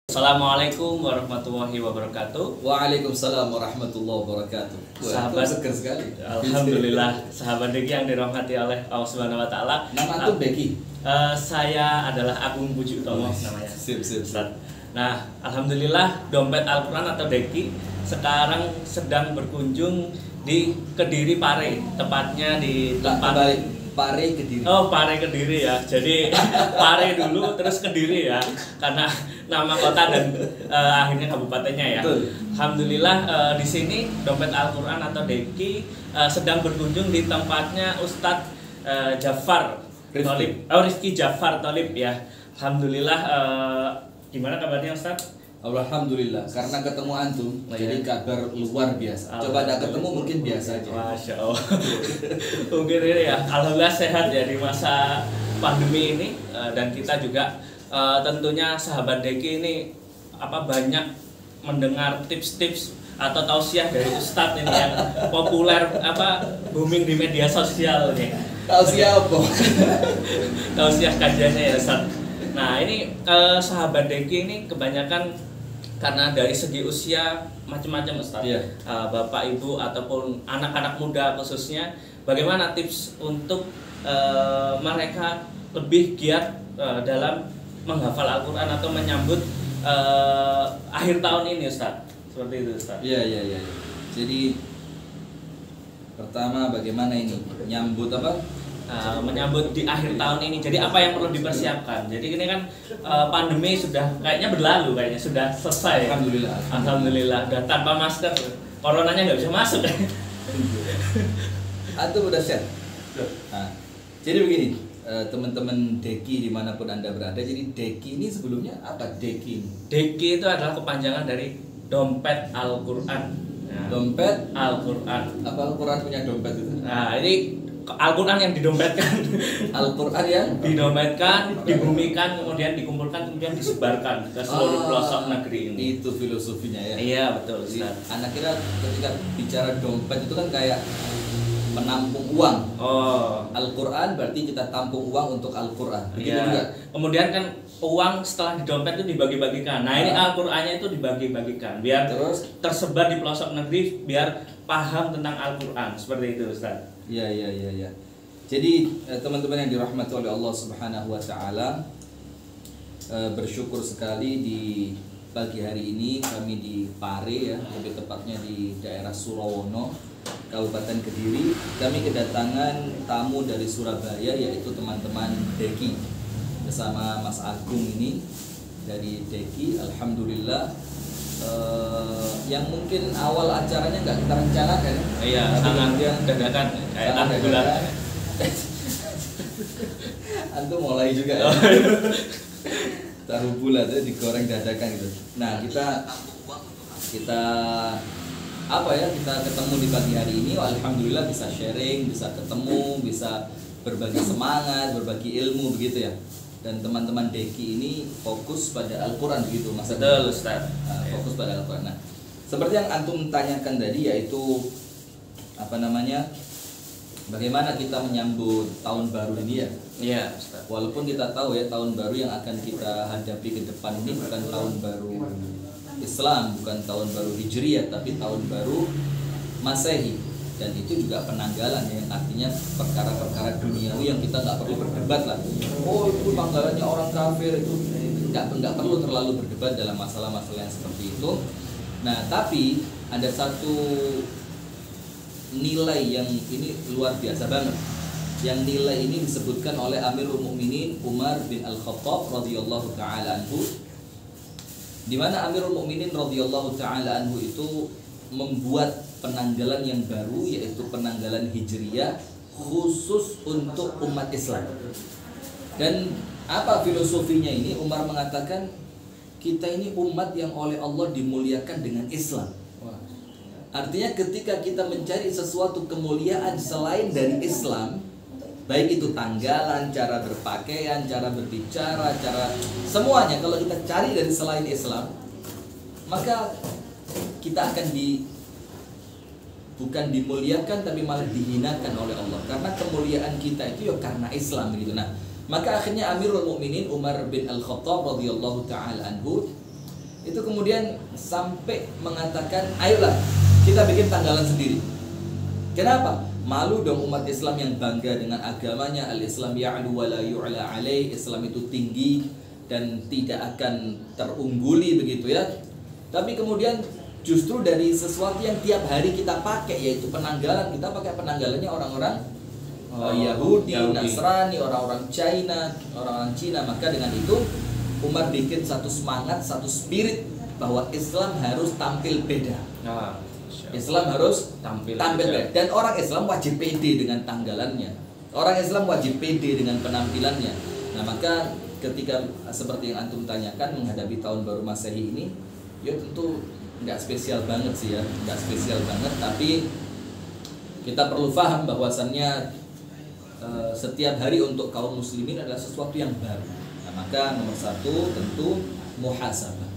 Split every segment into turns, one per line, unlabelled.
Assalamualaikum warahmatullahi wabarakatuh.
Waalaikumsalam warahmatullahi wabarakatuh.
Sahabat
seger sekali.
Alhamdulillah, sahabat Deki yang dirahmati oleh Allah Subhanahu wa taala.
Nama tuh Deki.
Saya adalah Agung Puji Utomo namanya.
Sip.
Ustaz. Nah, alhamdulillah dompet Al-Qur'an atau Deki sekarang sedang berkunjung di Kediri Pare, tepatnya di tempat
Pare Kediri.
Oh, Pare Kediri ya. Jadi Pare dulu terus Kediri ya. Karena nama kota dan akhirnya kabupatennya ya.
Betul.
Alhamdulillah di sini dompet Al-Qur'an atau Deki sedang berkunjung di tempatnya Ustadz Jafar Tholib. Rizky Jafar Tholib ya. Alhamdulillah gimana kabarnya Ustadz?
Alhamdulillah, karena ketemu antum, jadi kabar luar biasa. Coba ada ketemu mungkin biasa aja.
Masya Allah. Mungkin ini ya, alhamdulillah sehat ya di masa pandemi ini dan kita juga tentunya sahabat Deki ini banyak mendengar tips-tips atau tausiah dari Ustadz ini yang populer booming di media sosial nih.
Tausiah apa?
Tausiah kajiannya ya Ustadz. Nah ini sahabat Deki ini kebanyakan karena dari segi usia macam-macam Ustaz.
Yeah.
Bapak Ibu ataupun anak-anak muda khususnya, bagaimana tips untuk mereka lebih giat dalam menghafal Al-Qur'an atau menyambut akhir tahun ini Ustaz? Seperti itu Ustaz.
Iya. Jadi pertama bagaimana ini menyambut
menyambut di akhir tahun ini. Jadi apa yang perlu dipersiapkan? Jadi ini kan pandemi sudah kayaknya berlalu, kayaknya sudah selesai. Alhamdulillah. Dan tanpa masker, coronanya nggak bisa masuk.
Antum udah siap. Nah, jadi begini, teman-teman Deki dimanapun anda berada. Jadi Deki ini sebelumnya apa Deki?
Deki itu adalah kepanjangan dari dompet Al-Qur'an. Nah,
dompet
Al-Qur'an.
Apa Al-Qur'an punya dompet itu?
Nah, ini Al-Qur'an yang didompetkan.
Al-Qur'an yang
didompetkan, dibumikan, kemudian dikumpulkan, kemudian disebarkan ke seluruh pelosok negeri ini.
Itu filosofinya ya.
Iya, betul, Ustaz.
Anak kira ketika bicara dompet itu kan kayak menampung uang.
Oh,
Al-Qur'an berarti kita tampung uang untuk Al-Qur'an. Begitu
iya.
juga.
Kemudian kan uang setelah di dompet itu dibagi-bagikan. Nah, ini Al-Qur'annya itu dibagi-bagikan biar
Terus
tersebar di pelosok negeri, biar paham tentang Al-Qur'an. Seperti itu, Ustaz.
Iya. Jadi teman-teman yang dirahmati oleh Allah Subhanahu wa taala, bersyukur sekali di pagi hari ini kami di Pare ya, lebih tepatnya di daerah Surawono, Kabupaten Kediri. Kami kedatangan tamu dari Surabaya, yaitu teman-teman Deki bersama Mas Agung ini dari Deki. Alhamdulillah yang mungkin awal acaranya nggak kita rencanakan.
Iya, sangat dadakan kayak tahu bulan.
Antum mulai juga ya. Tahu bulat ya, digoreng dadakan gitu. Nah, kita ketemu di pagi hari ini. Alhamdulillah bisa sharing, bisa ketemu, bisa berbagi semangat, berbagi ilmu begitu ya. Dan teman-teman Deki ini fokus pada Al-Qur'an begitu Mas.
Betul, Ustaz.
Fokus pada Al-Qur'an. Nah, seperti yang antum tanyakan tadi, yaitu bagaimana kita menyambut tahun baru ini ya?
Iya, Ustaz.
Walaupun kita tahu ya tahun baru yang akan kita hadapi ke depan ini bukan tahun baru Islam, bukan tahun baru Hijriyah, tapi tahun baru Masehi. Dan itu juga penanggalan ya, artinya perkara-perkara duniawi yang kita nggak perlu berdebat lah. Oh, itu tanggalannya orang kafir, itu nggak perlu terlalu berdebat dalam masalah-masalah yang seperti itu. Nah, tapi ada satu nilai yang ini luar biasa banget. Yang nilai ini disebutkan oleh Amirul Mukminin Umar bin Al-Khattab radhiyallahu taala anhu, di mana Amirul Mukminin radhiyallahu taala anhu itu membuat penanggalan yang baru, yaitu penanggalan Hijriyah khusus untuk umat Islam. Dan apa filosofinya ini? Umar mengatakan kita ini umat yang oleh Allah dimuliakan dengan Islam. Artinya ketika kita mencari sesuatu kemuliaan selain dari Islam, baik itu tanggalan, cara berpakaian, cara berbicara, cara semuanya, kalau kita cari dari selain Islam, maka kita akan bukan dimuliakan tapi malah dihinakan oleh Allah, karena kemuliaan kita itu ya karena Islam gitu. Nah, Maka akhirnya Amirul Mukminin Umar bin Al-Khattab radhiyallahu taala anhu itu kemudian sampai mengatakan, ayolah kita bikin tanggalan sendiri. Kenapa? Malu dong umat Islam yang bangga dengan agamanya. Al-Islam ya'lu wa la yu'la alaih. Islam itu tinggi dan tidak akan terungguli begitu ya. Tapi kemudian justru dari sesuatu yang tiap hari kita pakai, yaitu penanggalan, kita pakai penanggalannya orang-orang Yahudi, Nasrani, orang-orang China, orang-orang Cina. Maka dengan itu Umar bikin satu semangat, satu spirit bahwa Islam harus tampil beda. Islam harus tampil beda. Dan orang Islam wajib pede dengan tanggalannya. Orang Islam wajib pede dengan penampilannya. Nah maka ketika seperti yang antum tanyakan menghadapi tahun baru Masehi ini, ya tentu nggak spesial banget sih ya, nggak spesial banget. Tapi kita perlu paham bahwasannya setiap hari untuk kaum muslimin adalah sesuatu yang baru. Nah maka nomor satu tentu muhasabah.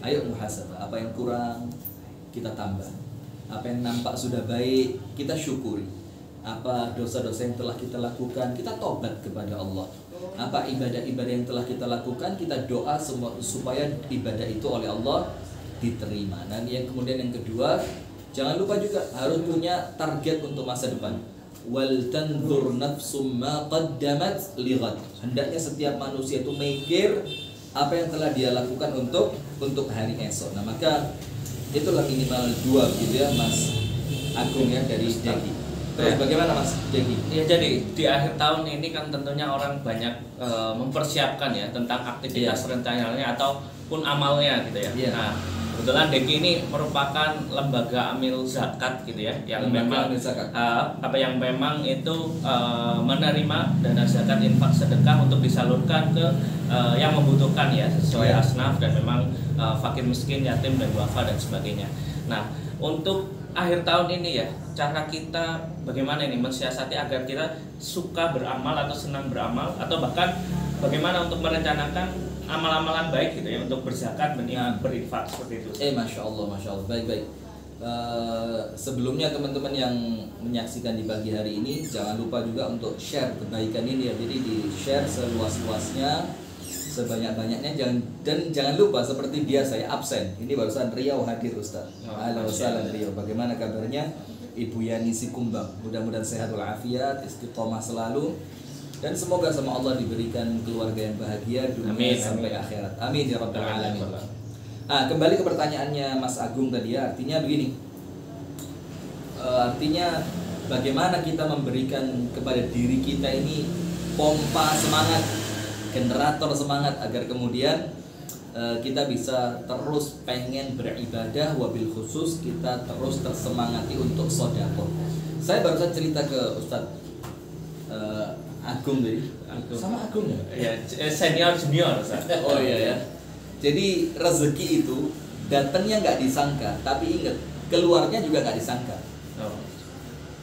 Ayo muhasabah. Apa yang kurang kita tambah. Apa yang nampak sudah baik kita syukuri. Apa dosa-dosa yang telah kita lakukan kita tobat kepada Allah. Apa ibadah-ibadah yang telah kita lakukan kita doa semua supaya ibadah itu oleh Allah diterima. Dan yang kemudian yang kedua, jangan lupa juga harus punya target untuk masa depan. Wal tanzur nafsum ma qaddamat lighad. Hendaknya setiap manusia itu mikir apa yang telah dia lakukan untuk hari esok. Nah maka itulah minimal 2 gitu ya Mas Agung ya dari Deki. Terus bagaimana Mas Deki?
Ya jadi di akhir tahun ini kan tentunya orang banyak mempersiapkan ya tentang aktivitas rencananya ataupun amalnya gitu ya. Nah kebetulan Deki ini merupakan lembaga amil zakat gitu ya, yang memang yang memang itu menerima dana zakat infak sedekah untuk disalurkan ke yang membutuhkan ya sesuai asnaf dan memang fakir miskin, yatim dan duafa dan sebagainya. Nah untuk akhir tahun ini ya, cara kita bagaimana ini mensiasati agar kita suka beramal atau senang beramal, atau bahkan bagaimana untuk merencanakan amal-amalan baik gitu ya untuk berzakat, berinfak seperti itu.
Masya Allah, baik. Sebelumnya teman-teman yang menyaksikan di pagi hari ini jangan lupa juga untuk share kebaikan ini ya. Jadi di share seluas-luasnya, sebanyak-banyaknya, dan jangan lupa seperti biasa ya absen. Ini barusan Riau hadir Ustaz. Halo salam Riau. Bagaimana kabarnya Ibu Yani Sikumbang? Mudah-mudahan sehat walafiat, istiqomah selalu. Dan semoga sama Allah diberikan keluarga yang bahagia dunia sampai akhirat. Amin ya rabbal alamin. Kembali ke pertanyaannya Mas Agung tadi ya, artinya begini. Artinya bagaimana kita memberikan kepada diri kita ini pompa semangat, generator semangat agar kemudian kita bisa terus pengen beribadah, wabil khusus kita terus tersemangati untuk sedekah. Saya barusan cerita ke Ustadz Agung tadi. Sama Agung ya?
Senior junior.
Oh iya ya. Jadi rezeki itu datangnya nggak disangka, tapi ingat keluarnya juga nggak disangka.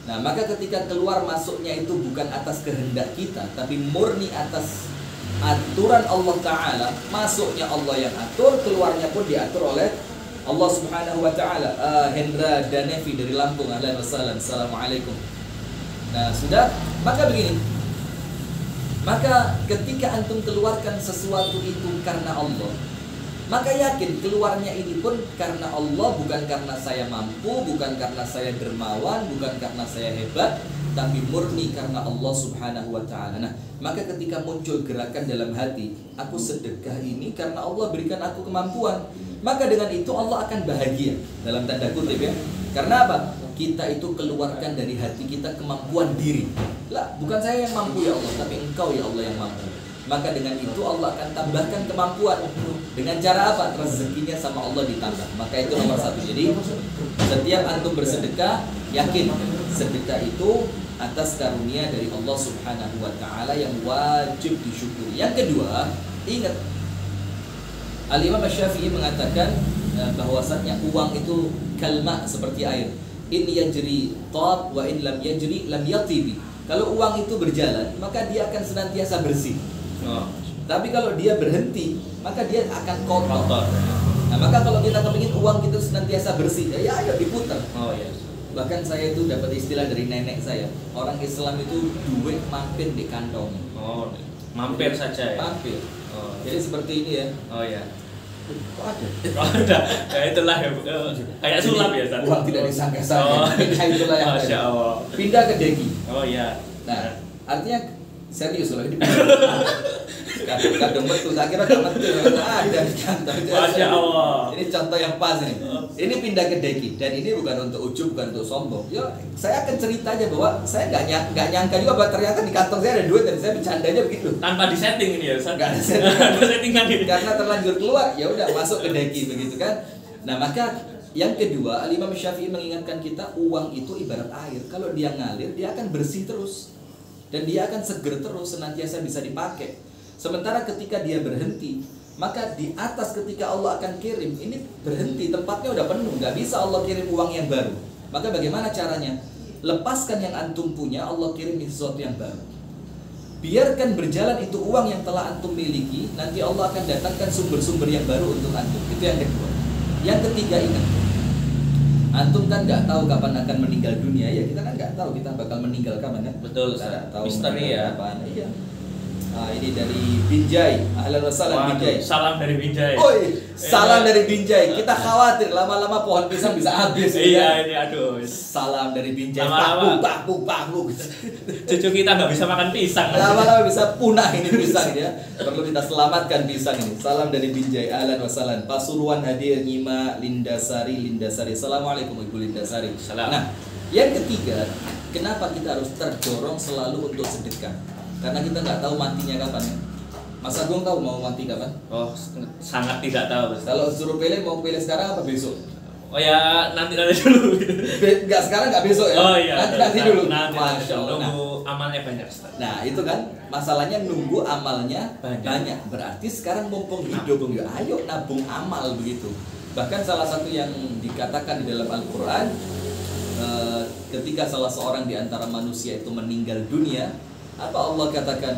Nah maka ketika keluar masuknya itu bukan atas kehendak kita, tapi murni atas aturan Allah Ta'ala. Masuknya Allah yang atur, keluarnya pun diatur oleh Allah Subhanahu Wa Ta'ala. Hendra Danevi dari Lampung, ahlan wa sahlan, assalamualaikum. Nah sudah, maka begini. Maka ketika antum keluarkan sesuatu itu karena Allah, maka yakin keluarnya ini pun karena Allah, bukan karena saya mampu, bukan karena saya dermawan, bukan karena saya hebat, tapi murni karena Allah Subhanahu Wa Ta'ala. Nah, maka ketika muncul gerakan dalam hati, aku sedekah ini karena Allah berikan aku kemampuan, maka dengan itu Allah akan bahagia dalam tanda kutip ya. Karena apa? Kita itu keluarkan dari hati kita kemampuan diri. Lah, bukan saya yang mampu ya Allah, tapi Engkau ya Allah yang mampu. Maka dengan itu Allah akan tambahkan kemampuan. Dengan cara apa? Rezekinya sama Allah ditambah. Maka itu nomor satu. Jadi setiap antum bersedekah, yakin sedekah itu atas karunia dari Allah Subhanahu Wa Ta'ala yang wajib disyukuri. Yang kedua, ingat Al-Imam Asy-Syafi'i mengatakan bahwasanya uang itu kalma seperti air. In yajri tab wa in lam yajri lam yatibi. Kalau uang itu berjalan, maka dia akan senantiasa bersih. Tapi kalau dia berhenti, maka dia akan kotor. Nah, maka kalau kita kepingin uang itu senantiasa bersih, ya ayo diputar. Bahkan saya itu dapat istilah dari nenek saya. Orang Islam itu duit mampir di kantong.
Mampir saja ya.
Mampir. Jadi seperti ini ya. Kok ada?
Oh, ada. Ya itulah ya. Kayak sulap ya, Ustaz.
Uang tidak disangka-sangka.
Oh.
Nah, itulah yang
Masya
ada.
Allah.
Pindah ke Deki.
Oh iya.
Nah, artinya serius loh ini. Kadang betul, tak kira gak betul. Ada di kantor.
Masya Allah.
Ini contoh yang pas nih. Ini pindah ke Deki dan ini bukan untuk ujub, bukan untuk sombong. Ya, saya akan cerita aja bahwa saya nggak nyangka juga bahwa ternyata di kantor saya ada duit dan saya bercandanya begitu.
Tanpa disetting ini ya, Ustaz.
Nggak ada setting.
Nggak ada settingan ini.
Karena terlanjur keluar, ya udah masuk ke Deki begitu kan. Nah, maka yang kedua, Imam Syafi'i mengingatkan kita uang itu ibarat air. Kalau dia ngalir, dia akan bersih terus. Dan dia akan seger terus, senantiasa bisa dipakai. Sementara ketika dia berhenti, maka di atas ketika Allah akan kirim, ini berhenti, tempatnya udah penuh, nggak bisa Allah kirim uang yang baru. Maka bagaimana caranya? Lepaskan yang antum punya, Allah kirim sesuatu yang baru. Biarkan berjalan itu uang yang telah antum miliki, nanti Allah akan datangkan sumber-sumber yang baru untuk antum. Itu yang kedua. Yang ketiga, ingat, antum kan nggak tahu kapan akan meninggal dunia, ya kita kan nggak tahu kita bakal meninggal kapan kan?
Betul,
Kita nggak tahu
misteri ya.
kapan. Iya. Nah, ini dari Binjai, ahlan wa sahlan Binjai.
Salam dari Binjai.
Oi, salam dari Binjai. Kita khawatir lama-lama pohon pisang bisa habis.
Iya, ini aduh.
Salam dari Binjai.
Lama-lama.
Paku.
Cucu kita nggak bisa makan pisang.
Lama-lama bisa punah ini pisang ya. Perlu kita selamatkan pisang ini. Salam dari Binjai, ahlan wa sahlan. Pasuruan hadir Nyima Lindasari. Assalamualaikum Ibu Lindasari.
Salam.
Nah, yang ketiga, kenapa kita harus terdorong selalu untuk sedekah? Karena kita nggak tahu matinya kapan ya. Mas Agung tahu mau mati kapan?
Oh, sangat tidak tahu.
Kalau suruh pilih, mau pilih sekarang apa besok?
Oh ya, nanti dulu.
Nggak sekarang, nggak besok ya?
Oh iya.
Nanti dulu.
Nanti
Masya Allah.
nunggu amalnya banyak, Ustaz.
Nah itu kan masalahnya, nunggu amalnya
Banyak.
banyak. Berarti sekarang mumpung hidup, ya ayo nabung amal begitu. Bahkan salah satu yang dikatakan di dalam Al-Quran, ketika salah seorang di antara manusia itu meninggal dunia, apa Allah katakan?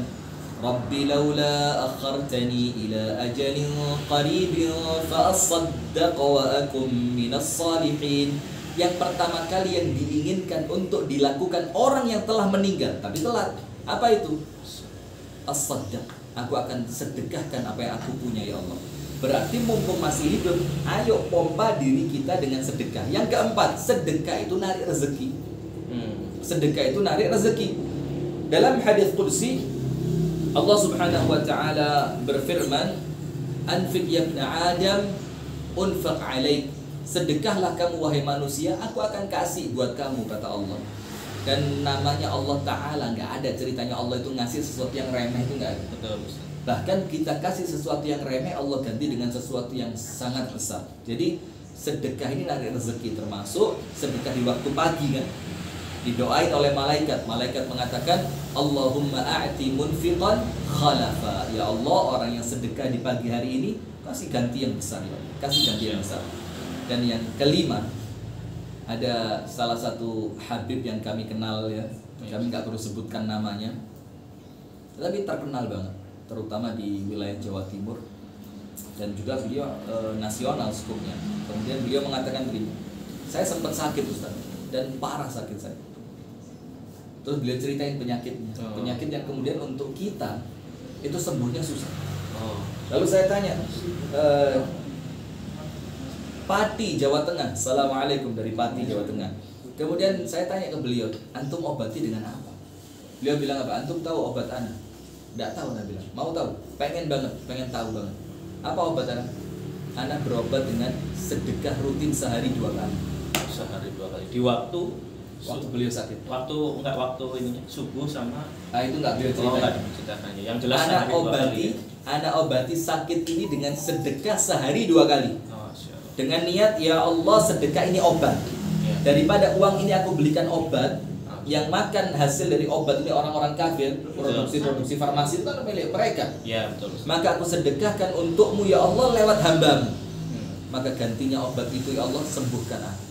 Rabbi laula akhartani ila ajalin qaribin fa asaddaq wa akum minas salihin. Yang pertama kali yang diinginkan untuk dilakukan orang yang telah meninggal tapi telat, apa itu? As-saddaq. Aku akan sedekahkan apa yang aku punya ya Allah. Berarti mumpung masih hidup, ayo pompa diri kita dengan sedekah. Yang keempat, sedekah itu narik rezeki. Sedekah itu narik rezeki. Dalam hadis qudsi, Allah Subhanahu wa taala berfirman, "Anfiq ya ibn Adam, unfaq 'alaik." Sedekahlah kamu wahai manusia, aku akan kasih buat kamu, kata Allah. Dan namanya Allah Ta'ala, nggak ada ceritanya Allah itu ngasih sesuatu yang remeh, itu nggak ada.
Betul.
Bahkan kita kasih sesuatu yang remeh, Allah ganti dengan sesuatu yang sangat besar. Jadi sedekah ini narik rezeki, termasuk sedekah di waktu pagi kan. Didoain oleh malaikat. Malaikat mengatakan, Allahumma a'ti munfiqan khalafa. Ya Allah, orang yang sedekah di pagi hari ini kasih ganti yang besar ya. Kasih ganti yang besar. Dan yang kelima, ada salah satu habib yang kami kenal ya. Kami nggak perlu sebutkan namanya, tapi terkenal banget, terutama di wilayah Jawa Timur. Dan juga beliau nasional skupnya. Kemudian beliau mengatakan begini, saya sempat sakit Ustaz, dan parah sakit saya. Terus beliau ceritain penyakitnya, penyakit yang kemudian untuk kita itu sembuhnya susah. Lalu saya tanya, Pati Jawa Tengah, Assalamualaikum dari Pati Jawa Tengah. Kemudian saya tanya ke beliau, antum obati dengan apa? Beliau bilang apa? Antum tahu obat anak? Tidak tahu, Anda bilang. Mau tahu? Pengen banget, pengen tahu banget. Apa obat anak? Anak berobat dengan sedekah rutin sehari 2 kali.
Sehari 2 kali. Di waktu
beliau sakit.
Waktu ininya subuh sama.
Itu enggak beliau
ceritakan. Yang jelas
anak obati sakit ini dengan sedekah sehari 2 kali. Dengan niat, ya Allah, sedekah ini obat. Daripada uang ini aku belikan obat, yang makan hasil dari obat ini orang-orang kafir, produksi farmasi itu kan milik mereka.
Ya, betul.
Maka aku sedekahkan untukmu ya Allah lewat hambamu. Maka gantinya obat itu ya Allah, sembuhkan aku.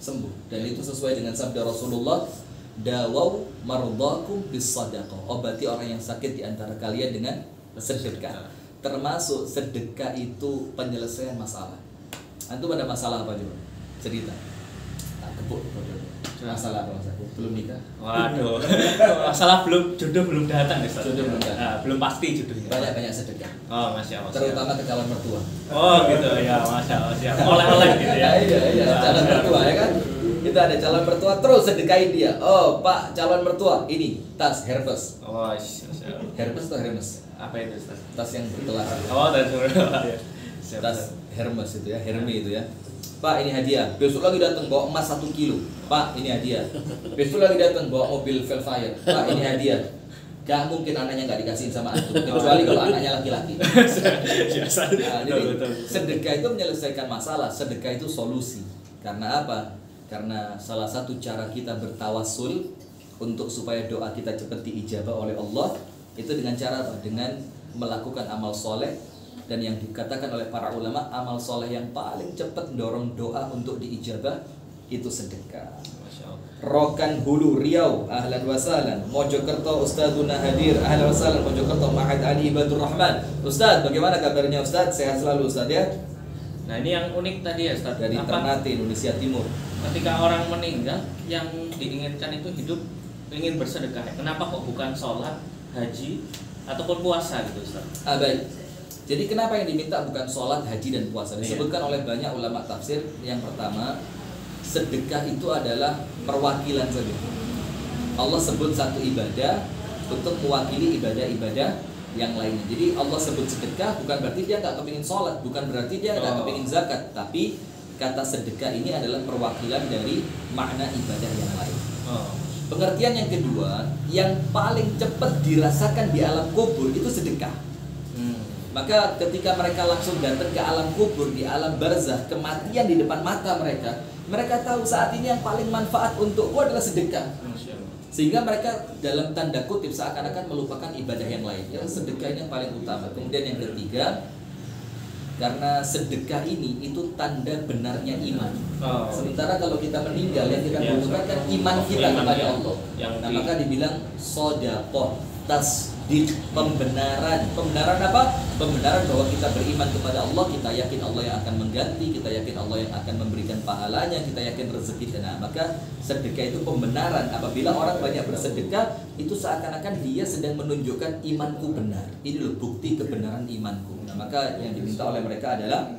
Sembuh. Dan itu sesuai dengan sabda Rasulullah, dawau mardakum bis sadaqah. Obati orang yang sakit di antara kalian dengan sedekah. Termasuk sedekah itu penyelesaian masalah. Antum ada masalah apa juga? Cerita. Tak kebuk. Masalah apa Mas? Belum nikah.
Waduh, masalah jodoh belum datang ya Ustaz?
Jodoh belum datang.
Belum pasti jodohnya.
Banyak-banyak sedekah.
Oh, Masya Allah.
Terutama ke calon mertua.
Oh gitu ya, Masya Allah. Siap. Oleh-oleh gitu ya.
Iya, calon mertua ya kan. Kita ada calon mertua terus sedekahin dia. Oh, Pak, calon mertua, ini tas Hermes.
Oh, Masya Allah.
Hermes atau Hermes?
Apa itu Ustaz?
Tas yang berkelas.
Oh, dan ya. Siap,
Tas Hermes itu ya, Hermes itu ya. Pak, ini hadiah. Besok lagi datang bawa emas 1 kilo. Pak, ini hadiah. Besok lagi datang bawa mobil Velfire. Pak, ini hadiah. Gak mungkin anaknya nggak dikasihin sama antum, kecuali kalau anaknya laki-laki. Nah, jadi sedekah itu menyelesaikan masalah, sedekah itu solusi. Karena apa? Karena salah satu cara kita bertawasul untuk supaya doa kita cepat diijabah oleh Allah itu dengan cara apa? Dengan melakukan amal soleh. Dan yang dikatakan oleh para ulama, amal soleh yang paling cepat mendorong doa untuk diijabah itu sedekah. Rokan Hulu Riau, ahlan wa sahlan. Mojokerto Ustadzuna hadir, ahlan wa sahlan. Mojokerto Ma'had Ali Ibadur Rahman. Ustadz, bagaimana kabarnya Ustadz? Sehat selalu Ustadz ya.
Nah ini yang unik tadi ya Ustadz.
Dari Ternate, Indonesia Timur.
Ketika orang meninggal, yang diinginkan itu hidup ingin bersedekah. Kenapa kok bukan sholat, haji, ataupun puasa gitu Ustadz?
Baik. Jadi kenapa yang diminta bukan sholat, haji, dan puasa? Disebutkan oleh banyak ulama tafsir. Yang pertama, sedekah itu adalah perwakilan saja. Allah sebut satu ibadah untuk mewakili ibadah-ibadah yang lainnya. Jadi Allah sebut sedekah bukan berarti dia nggak kepingin sholat, bukan berarti dia nggak kepingin zakat, tapi kata sedekah ini adalah perwakilan dari makna ibadah yang lain. Pengertian yang kedua, yang paling cepat dirasakan di alam kubur itu sedekah. Maka ketika mereka langsung datang ke alam kubur, di alam barzah, kematian di depan mata mereka, mereka tahu saat ini yang paling manfaat untukku adalah sedekah. Sehingga mereka dalam tanda kutip seakan-akan melupakan ibadah yang lain. Ya, sedekah ini yang paling utama. Kemudian yang ketiga, karena sedekah ini itu tanda benarnya iman. Sementara kalau kita meninggal, yang kita butuhkan kan iman kita kepada Allah. Nah, maka dibilang sodaqah, tasdik, pembenaran. Pembenaran apa? Pembenaran bahwa kita beriman kepada Allah, kita yakin Allah yang akan mengganti, kita yakin Allah yang akan memberikan pahalanya, kita yakin rezeki. Nah, maka sedekah itu pembenaran. Apabila orang banyak bersedekah, itu seakan-akan dia sedang menunjukkan imanku benar. Ini loh bukti kebenaran imanku. Nah, maka yang diminta oleh mereka adalah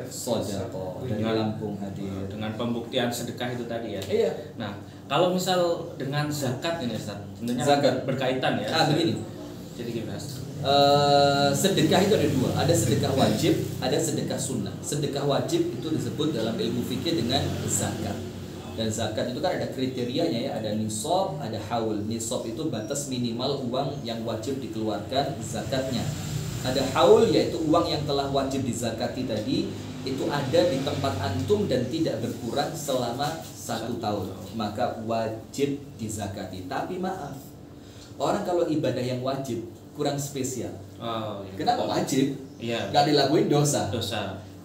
sedekah dari Lampung hadir.
Dengan pembuktian sedekah itu tadi ya.
Iya.
Nah, kalau misal dengan zakat ini Ustaz, tentunya
zakat
berkaitan ya.
Begini.
Jadi gimana?
Sedekah itu ada dua, ada sedekah wajib, ada sedekah sunnah. Sedekah wajib itu disebut dalam ilmu fikih dengan zakat. Dan zakat itu kan ada kriterianya ya, ada nisab, ada haul. Nisab itu batas minimal uang yang wajib dikeluarkan zakatnya. Ada haul yaitu uang yang telah wajib dizakati tadi itu ada di tempat antum dan tidak berkurang selama 1 tahun, maka wajib dizakati. Tapi maaf, orang kalau ibadah yang wajib kurang spesial. Kenapa wajib?
Iya.
Gak dilakuin dosa.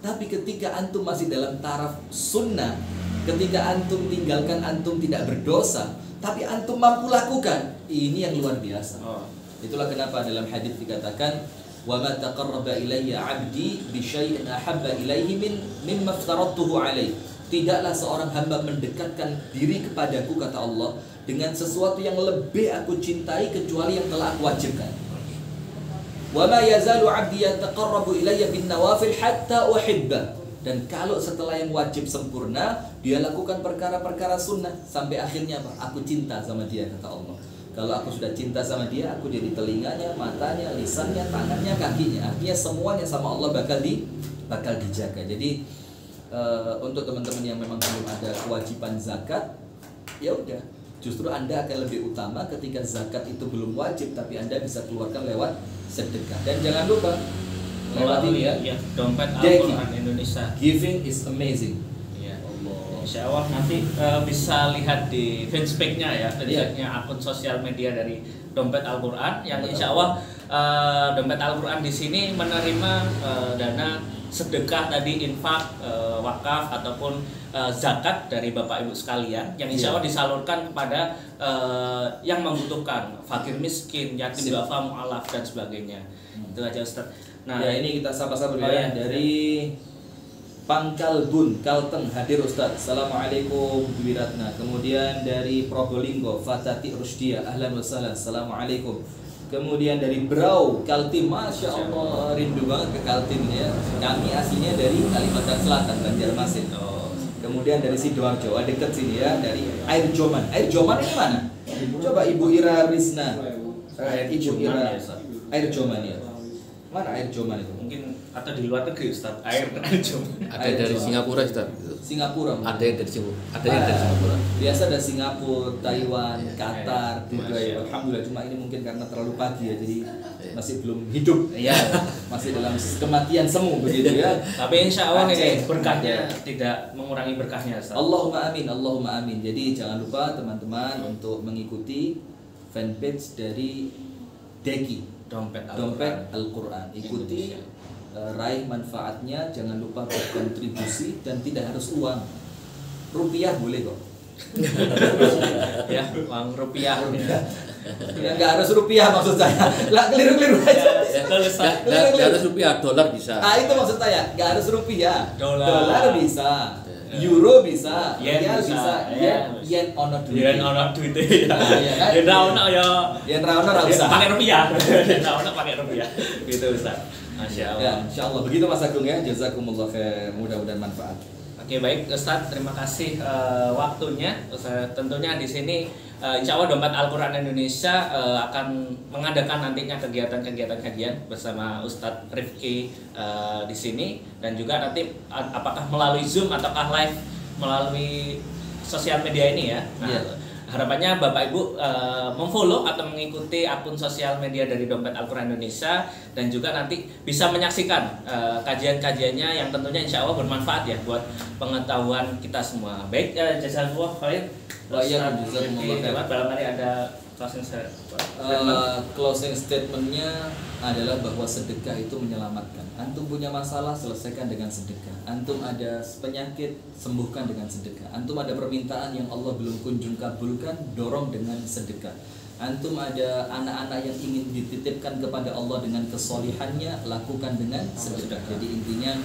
Tapi ketika antum masih dalam taraf sunnah, ketika antum tinggalkan antum tidak berdosa, tapi antum mampu lakukan, ini yang luar biasa. Itulah kenapa dalam hadis dikatakan, wa ma taqarraba ilayya 'abdi bi syai'in ahabba ilayhi mimma aftaradtuhu alaihi. Tidaklah seorang hamba mendekatkan diri kepadaku, kata Allah, dengan sesuatu yang lebih aku cintai kecuali yang telah aku wajibkan. Wa ma yazalu 'abdi yataqarrabu ilayya bin nawafil hatta uhibba. Dan kalau setelah yang wajib sempurna, dia lakukan perkara-perkara sunnah sampai akhirnya apa? Aku cinta sama dia, kata Allah. Kalau aku sudah cinta sama dia, aku jadi telinganya, matanya, lisannya, tangannya, kakinya. Artinya semuanya sama Allah bakal dijaga. Jadi untuk teman-teman yang memang belum ada kewajiban zakat, ya udah, justru Anda akan lebih utama ketika zakat itu belum wajib, tapi Anda bisa keluarkan lewat sedekah. Dan jangan lupa lewat ini ya,
dompet Al-Quran Indonesia.
Giving is amazing.
Insya Allah nanti bisa lihat di fanspage-nya ya, fanspage-nya akun sosial media dari Dompet Al-Quran, yang insya Allah Dompet Al-Quran di sini menerima dana sedekah tadi, infak, wakaf ataupun zakat dari Bapak Ibu sekalian, yang insya Allah disalurkan kepada yang membutuhkan, fakir miskin, yatim duafa, mu'alaf dan sebagainya. Itu aja Ustaz.
Nah, ya, ini kita sama-sama dari Pangkalbun, Kalteng hadir Ustaz. Assalamualaikum Wiratna. Kemudian dari Probolinggo, Fatati Rusdia, ahlan wa sahlan. Assalamualaikum. Kemudian dari Brau, Kaltim, Masya Allah, rindu banget ke Kaltim ya. Kami aslinya dari Kalimantan Selatan, Banjarmasin. Kemudian dari Sidoarjo, dekat sini ya, dari Air Joman. Air Joman ini mana? Coba Ibu Ira Rizna. Ibu Ira Air Joman ya. Mana Air Joman itu?
Mungkin atau di luar negeri Ustaz, air Joman.
Ada dari Singapura Ustaz.
Singapura.
Ada yang dari Singapura. Ada yang dari Singapura.
Biasa ada Singapura, Taiwan, Qatar juga ya.
Masya.
Alhamdulillah, cuma ini mungkin karena terlalu pagi ya, jadi masih belum hidup.
Iya.
Masih dalam kematian semu begitu ya.
Tapi insya Allah
Aceh.
ini berkahnya tidak mengurangi berkahnya Ustaz.
Allahumma amin, Allahumma amin. Jadi jangan lupa teman-teman untuk mengikuti fanpage dari Deki,
Dompet
Al-Quran. Ikuti, raih manfaatnya. Jangan lupa berkontribusi dan tidak harus uang. Rupiah boleh kok.
Ya, uang rupiah.
Ya nggak harus rupiah maksud saya. Lah keliru-keliru aja.
Nggak harus rupiah, dolar bisa.
Ah itu maksud saya. Nggak harus rupiah.
Dolar
bisa. Euro bisa,
Yen
Rial
bisa,
yen ono duit.
Yen ono duit ya. Yen ra ono ya.
Yen ra ono ra usah.
Pakai rupiah. Yen ra ono pakai rupiah. Gitu Ustaz. Masya Allah.
Ya, insyaallah begitu Mas Agung ya. Jazakumullah khair. Mudah-mudahan manfaat.
Oke baik Ustaz, terima kasih waktunya. Tentunya di sini insya Allah Dompet Al-Quran Indonesia akan mengadakan nantinya kegiatan-kegiatan kajian bersama Ustadz Rifki di sini, dan juga nanti apakah melalui Zoom ataukah live melalui sosial media ini ya. Nah, harapannya Bapak Ibu memfollow atau mengikuti akun sosial media dari Dompet Al-Quran Indonesia, dan juga nanti bisa menyaksikan kajian-kajiannya yang tentunya insya Allah bermanfaat ya buat pengetahuan kita semua. Baik, jazakallah khair. Barangkali ada closing statement.
Closing statementnya adalah bahwa sedekah itu menyelamatkan. Antum punya masalah, selesaikan dengan sedekah. Antum ada penyakit, sembuhkan dengan sedekah. Antum ada permintaan yang Allah belum kunjung kabulkan, dorong dengan sedekah. Antum ada anak-anak yang ingin dititipkan kepada Allah dengan kesolihannya, lakukan dengan sedekah. Jadi intinya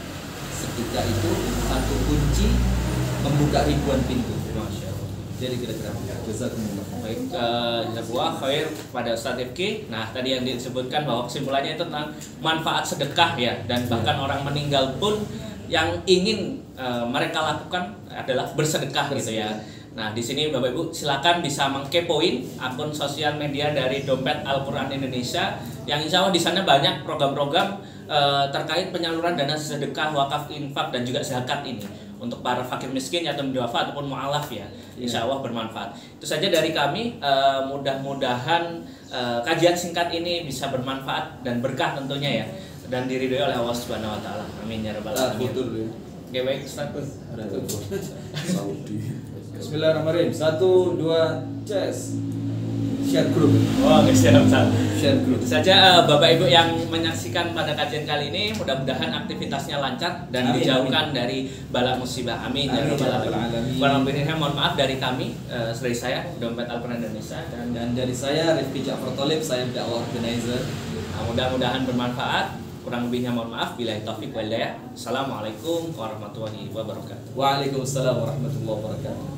sedekah itu satu kunci membuka ribuan pintu.
Masya Allah.
Jadi kira-kira jazakumullah.
Baik, jazakallah khair pada Ustadz Rifki. Nah, tadi yang disebutkan bahwa kesimpulannya itu tentang manfaat sedekah ya, dan bahkan orang meninggal pun yang ingin mereka lakukan adalah bersedekah gitu ya. Nah, di sini Bapak Ibu silakan bisa mengkepoin akun sosial media dari Dompet Al-Quran Indonesia, yang insya Allah di sana banyak program-program terkait penyaluran dana sedekah, wakaf, infak, dan juga zakat ini untuk para fakir miskin atau duafa ataupun mu'alaf ya. Insya Allah bermanfaat. Itu saja dari kami. Mudah-mudahan kajian singkat ini bisa bermanfaat dan berkah tentunya ya, dan diridhoi oleh Allah Subhanahu wa taala. Amin ya rabbal alamin. Oke baik Ustaz.
Saudi. Bismillahirrahmanirrahim. 1 2 Ces. Share group.
Wah, siap.
Share group.
Itu saja Bapak Ibu yang menyaksikan pada kajian kali ini, mudah-mudahan aktivitasnya lancar dan
Amin,
dijauhkan dari bala musibah. Amin ya rabbal alamin. Kurang lebihnya mohon maaf dari kami, dari saya Dompet Al-Quran Indonesia,
Dan dari saya Rifki Ja'far Thalib, saya dakwah organizer.
mudah-mudahan bermanfaat. Kurang lebihnya mohon maaf. Billahi taufik wal hidayah. Assalamualaikum warahmatullahi wabarakatuh.
Waalaikumsalam warahmatullahi wabarakatuh.